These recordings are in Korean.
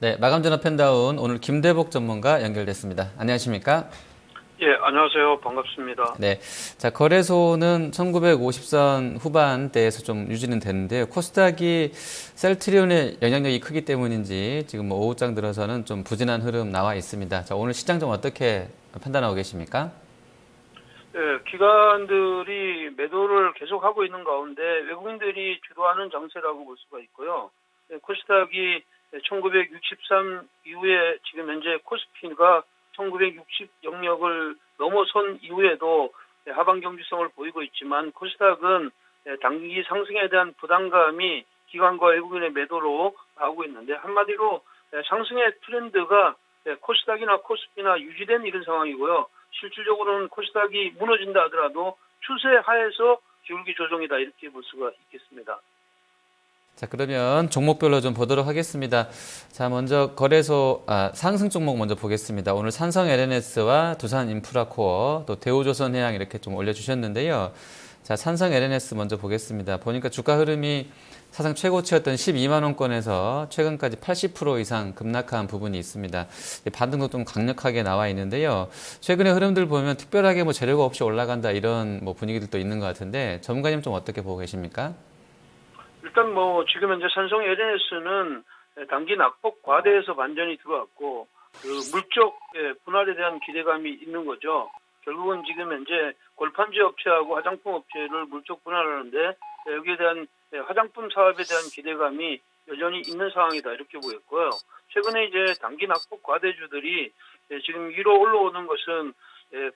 네, 마감 전화 펜다운 오늘 김대복 전문가 연결됐습니다. 안녕하십니까? 예, 안녕하세요. 반갑습니다. 네, 자 거래소는 1950선 후반대에서 좀 유지는 됐는데요. 코스닥이 셀트리온의 영향력이 크기 때문인지 지금 뭐 오후장 들어서는 좀 부진한 흐름 나와 있습니다. 자, 오늘 시장 좀 어떻게 판단하고 계십니까? 예, 기관들이 매도를 계속하고 있는 가운데 외국인들이 주도하는 장세라고 볼 수가 있고요. 예, 코스닥이 1963 이후에 지금 현재 코스피가 1960 영역을 넘어선 이후에도 하방 경직성을 보이고 있지만 코스닥은 단기 상승에 대한 부담감이 기관과 외국인의 매도로 나오고 있는데 한마디로 상승의 트렌드가 코스닥이나 코스피나 유지된 이런 상황이고요. 실질적으로는 코스닥이 무너진다 하더라도 추세 하에서 기울기 조정이다 이렇게 볼 수가 있겠습니다. 자, 그러면 종목별로 좀 보도록 하겠습니다. 자, 먼저 거래소 상승 종목 먼저 보겠습니다. 오늘 삼성 LNS와 두산 인프라코어, 또 대우조선해양 이렇게 좀 올려주셨는데요. 자, 삼성 LNS 먼저 보겠습니다. 보니까 주가 흐름이 사상 최고치였던 12만 원권에서 최근까지 80% 이상 급락한 부분이 있습니다. 반등도 좀 강력하게 나와 있는데요. 최근의 흐름들 보면 특별하게 뭐 재료가 없이 올라간다 이런 뭐 분위기들도 있는 것 같은데 전문가님 좀 어떻게 보고 계십니까? 일단 뭐 지금 현재 삼성 LNS는 단기 낙폭 과대에서 반전이 들어왔고 그 물적 분할에 대한 기대감이 있는 거죠. 결국은 지금 현재 골판지 업체하고 화장품 업체를 물적 분할하는데 여기에 대한 화장품 사업에 대한 기대감이 여전히 있는 상황이다 이렇게 보였고요. 최근에 이제 단기 낙폭 과대주들이 지금 위로 올라오는 것은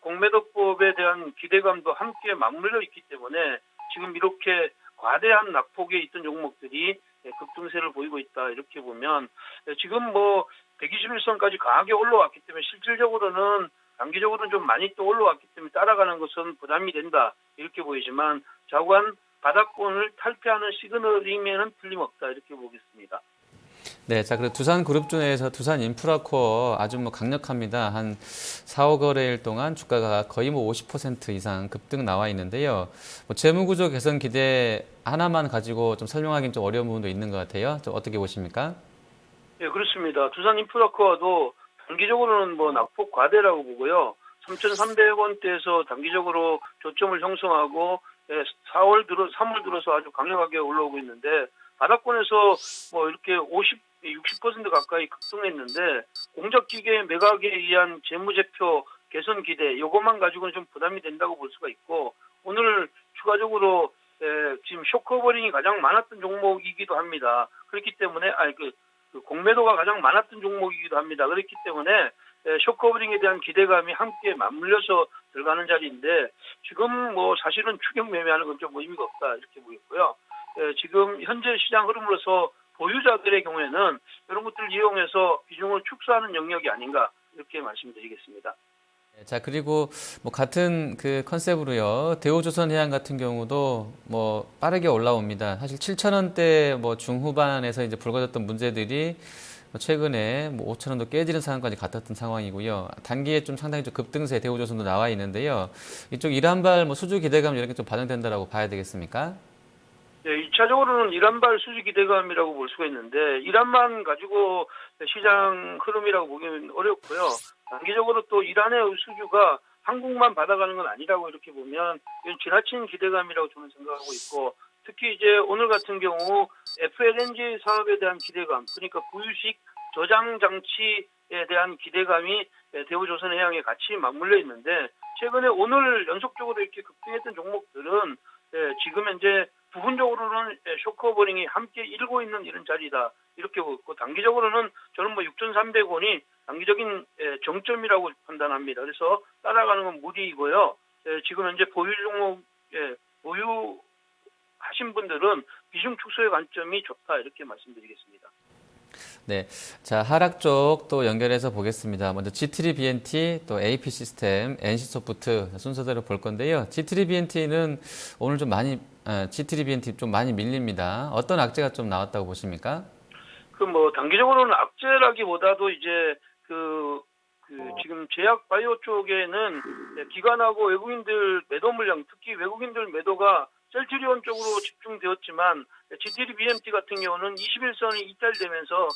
공매도법에 대한 기대감도 함께 맞물려 있기 때문에 지금 이렇게 과대한 낙폭에 있던 종목들이 급등세를 보이고 있다 이렇게 보면 지금 뭐 121선까지 강하게 올라왔기 때문에 실질적으로는 단기적으로는 좀 많이 또 올라왔기 때문에 따라가는 것은 부담이 된다 이렇게 보이지만 자관 바닥권을 탈피하는 시그널이면은 틀림없다 이렇게 보겠습니다. 네, 자, 그리고 두산 그룹 중에서 두산 인프라코어 아주 뭐 강력합니다. 한 4, 5거래일 동안 주가가 거의 뭐 50% 이상 급등 나와 있는데요. 뭐 재무구조 개선 기대 하나만 가지고 좀 설명하기는 좀 어려운 부분도 있는 것 같아요. 좀 어떻게 보십니까? 예, 그렇습니다. 두산 인프라코어도 단기적으로는 뭐 낙폭 과대라고 보고요. 3,300원대에서 단기적으로 저점을 형성하고 3월 들어서 아주 강력하게 올라오고 있는데 바닥권에서 뭐 이렇게 60% 가까이 급등했는데 공작기계 매각에 의한 재무제표 개선 기대 이것만 가지고는 좀 부담이 된다고 볼 수가 있고 오늘 추가적으로 지금 쇼커버링이 가장 많았던 종목이기도 합니다. 그렇기 때문에 그 공매도가 가장 많았던 종목이기도 합니다. 그렇기 때문에 쇼커버링에 대한 기대감이 함께 맞물려서 들어가는 자리인데 지금 뭐 사실은 추격 매매하는 건 좀 의미가 없다 이렇게 보겠고요. 지금 현재 시장 흐름으로서 보유자들의 경우에는 이런 것들을 이용해서 비중을 축소하는 영역이 아닌가 이렇게 말씀드리겠습니다. 네, 자, 그리고 뭐 같은 그 컨셉으로요. 대우조선해양 같은 경우도 뭐 빠르게 올라옵니다. 사실 7,000원대 뭐 중후반에서 이제 불거졌던 문제들이 뭐 최근에 뭐 5,000원도 깨지는 상황까지 같았던 상황이고요. 단기에 좀 상당히 좀 급등세 대우조선도 나와 있는데요. 이쪽 이란발 뭐 수주 기대감 이런 게 좀 반영된다라고 봐야 되겠습니까? 네, 2차적으로는 이란발 수지 기대감이라고 볼 수가 있는데 이란만 가지고 시장 흐름이라고 보기는 어렵고요. 단기적으로 또 이란의 수주가 한국만 받아가는 건 아니라고 이렇게 보면 이건 지나친 기대감이라고 저는 생각하고 있고 특히 이제 오늘 같은 경우 FLNG 사업에 대한 기대감 그러니까 부유식 저장 장치에 대한 기대감이 대우조선해양에 같이 맞물려 있는데 최근에 오늘 연속적으로 이렇게 급등했던 종목들은 지금 현재 부분적으로는 쇼커버링이 함께 일고 있는 이런 자리다 이렇게 보고 단기적으로는 저는 뭐 6,300원이 단기적인 정점이라고 판단합니다. 그래서 따라가는 건 무리이고요. 지금 현재 보유 종목 보유하신 분들은 비중 축소의 관점이 좋다 이렇게 말씀드리겠습니다. 네. 자, 하락 쪽 또 연결해서 보겠습니다. 먼저 G3BNT, 또 AP 시스템, NC소프트 순서대로 볼 건데요. G3BNT는 오늘 좀 많이, G3BNT 좀 많이 밀립니다. 어떤 악재가 좀 나왔다고 보십니까? 그 뭐 단기적으로는 악재라기보다도 이제 지금 제약 바이오 쪽에는 기관하고 외국인들 매도 물량 특히 외국인들 매도가 셀트리온 쪽으로 집중되었지만 GTD BMT 같은 경우는 21선이 이탈되면서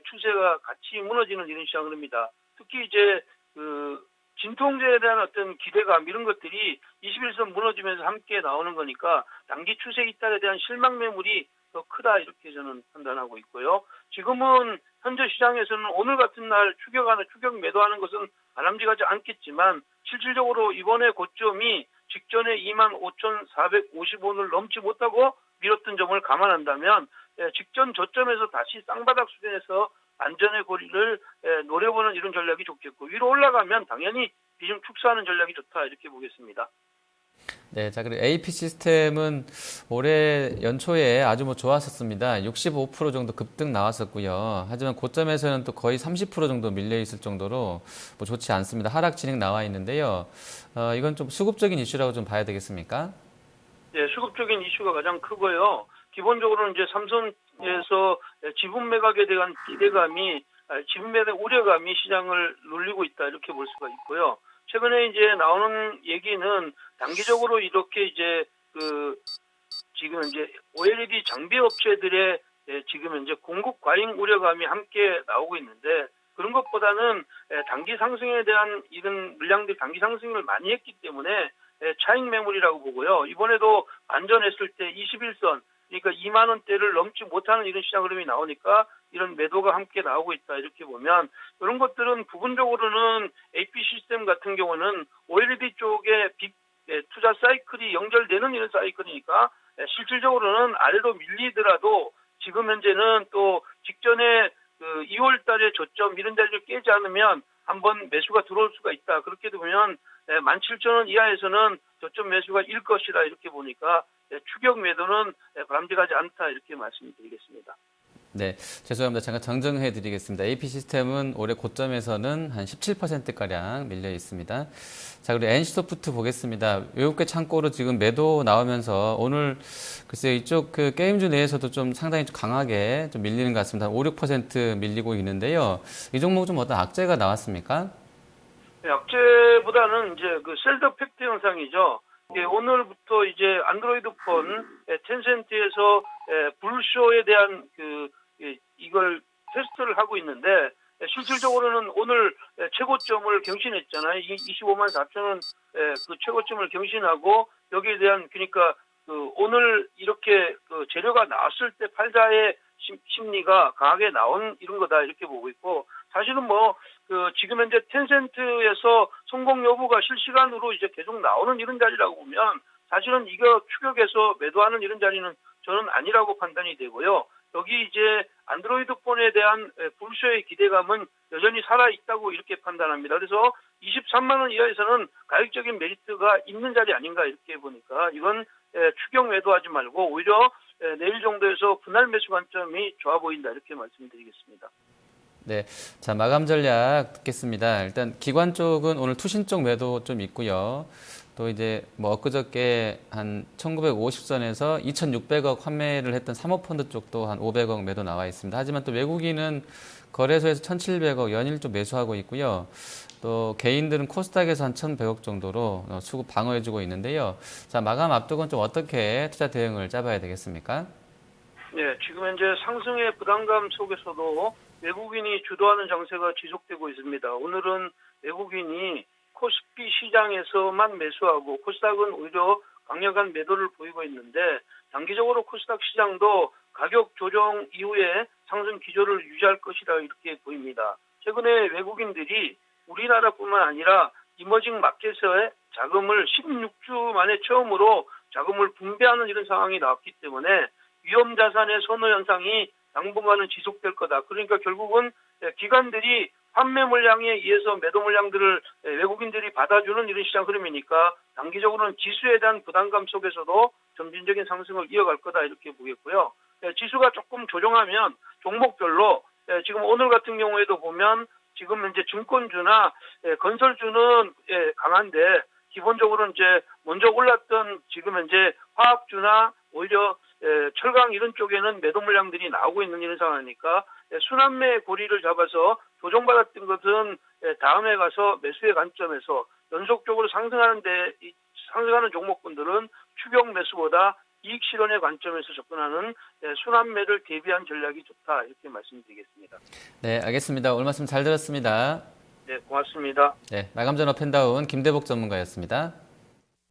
추세가 같이 무너지는 이런 시장을 합니다. 특히 이제 그 진통제에 대한 어떤 기대감 이런 것들이 21선 무너지면서 함께 나오는 거니까 단기 추세 이탈에 대한 실망 매물이 더 크다 이렇게 저는 판단하고 있고요. 지금은 현재 시장에서는 오늘 같은 날 추격 매도하는 것은 바람직하지 않겠지만 실질적으로 이번에 고점이 직전에 25,450원을 넘지 못하고 밀었던 점을 감안한다면 직전 저점에서 다시 쌍바닥 수준에서 안전의 고리를 노려보는 이런 전략이 좋겠고 위로 올라가면 당연히 비중 축소하는 전략이 좋다 이렇게 보겠습니다. 네, 자, 그리고 AP 시스템은 올해 연초에 아주 좋았었습니다. 65% 정도 급등 나왔었고요. 하지만 고점에서는 또 거의 30% 정도 밀려 있을 정도로 좋지 않습니다. 하락 진행 나와 있는데요. 이건 좀 수급적인 이슈라고 좀 봐야 되겠습니까? 네, 수급적인 이슈가 가장 크고요. 기본적으로는 이제 삼성에서 지분 매각에 대한 기대감이, 지분 매각 우려감이 시장을 눌리고 있다 이렇게 볼 수가 있고요. 최근에 이제 나오는 얘기는 단기적으로 이렇게 이제 지금 이제 OLED 장비 업체들의 지금 이제 공급 과잉 우려감이 함께 나오고 있는데 그런 것보다는 단기 상승에 대한 이런 물량들이 단기 상승을 많이 했기 때문에 차익 매물이라고 보고요. 이번에도 안전했을 때 21선 그러니까 2만 원대를 넘지 못하는 이런 시장 흐름이 나오니까 이런 매도가 함께 나오고 있다 이렇게 보면 이런 것들은 부분적으로는 AP 시스템 같은 경우는 OLED 쪽에 빅 투자 사이클이 연결되는 이런 사이클이니까 실질적으로는 아래로 밀리더라도 지금 현재는 또 직전에 2월 달에 저점 이런 자리를 깨지 않으면 한번 매수가 들어올 수가 있다. 그렇게 되면 17,000원 이하에서는 저점 매수가 일 것이다 이렇게 보니까 추격 매도는 바람직하지 않다 이렇게 말씀드리겠습니다. 네, 죄송합니다. 잠깐 정정해 드리겠습니다. AP 시스템은 올해 고점에서는 한 17%가량 밀려 있습니다. 자, 그리고 NC소프트 보겠습니다. 외국계 창고로 지금 매도 나오면서 오늘 글쎄요, 이쪽 게임주 내에서도 좀 상당히 좀 강하게 좀 밀리는 것 같습니다. 한 5, 6% 밀리고 있는데요. 이 종목 좀 어떤 악재가 나왔습니까? 네, 악재보다는 이제 셀더 팩트 현상이죠. 오늘부터 이제 안드로이드 폰 텐센트에서 불쇼에 대한 이걸 테스트를 하고 있는데 실질적으로는 오늘 최고점을 경신했잖아요. 25만 4천 원 그 최고점을 경신하고 여기에 대한 그러니까 오늘 이렇게 재료가 나왔을 때 팔자의 심리가 강하게 나온 이런 거다 이렇게 보고 있고 사실은 지금 현재 텐센트에서 성공 여부가 실시간으로 이제 계속 나오는 이런 자리라고 보면 사실은 이거 추격해서 매도하는 이런 자리는 저는 아니라고 판단이 되고요. 여기 이제 안드로이드 폰에 대한 불쇼의 기대감은 여전히 살아있다고 이렇게 판단합니다. 그래서 23만 원 이하에서는 가격적인 메리트가 있는 자리 아닌가 이렇게 보니까 이건 추격 매도하지 말고 오히려 내일 정도에서 분할 매수 관점이 좋아 보인다 이렇게 말씀드리겠습니다. 네. 자, 마감 전략 듣겠습니다. 일단 기관 쪽은 오늘 투신 쪽 매도 좀 있고요. 또 이제 엊그저께 한 1950선에서 2600억 환매를 했던 사모펀드 쪽도 한 500억 매도 나와 있습니다. 하지만 또 외국인은 거래소에서 1700억 연일 좀 매수하고 있고요. 또 개인들은 코스닥에서 한 1100억 정도로 수급 방어해주고 있는데요. 자, 마감 앞두고는 좀 어떻게 투자 대응을 짜봐야 되겠습니까? 네, 지금 현재 상승의 부담감 속에서도 외국인이 주도하는 장세가 지속되고 있습니다. 오늘은 외국인이 코스피 시장에서만 매수하고 코스닥은 오히려 강력한 매도를 보이고 있는데 단기적으로 코스닥 시장도 가격 조정 이후에 상승 기조를 유지할 것이라 이렇게 보입니다. 최근에 외국인들이 우리나라뿐만 아니라 이머징 마켓에 자금을 16주 만에 처음으로 자금을 분배하는 이런 상황이 나왔기 때문에 위험 자산의 선호 현상이 당분간은 지속될 거다. 그러니까 결국은 기관들이 판매 물량에 의해서 매도 물량들을 외국인들이 받아주는 이런 시장 흐름이니까 단기적으로는 지수에 대한 부담감 속에서도 점진적인 상승을 이어갈 거다 이렇게 보겠고요. 지수가 조금 조정하면 종목별로 지금 오늘 같은 경우에도 보면 지금 이제 증권주나 건설주는 강한데 기본적으로 이제 먼저 올랐던 지금 현재 화학주나 오히려 철강 이런 쪽에는 매도 물량들이 나오고 있는 이런 상황이니까 순환매 고리를 잡아서 조정받았던 것은 다음에 가서 매수의 관점에서 연속적으로 상승하는 종목군들은 추격 매수보다 이익 실현의 관점에서 접근하는 순환매를 대비한 전략이 좋다 이렇게 말씀드리겠습니다. 네, 알겠습니다. 오늘 말씀 잘 들었습니다. 네, 고맙습니다. 네, 마감 전업 펜다운 김대복 전문가였습니다.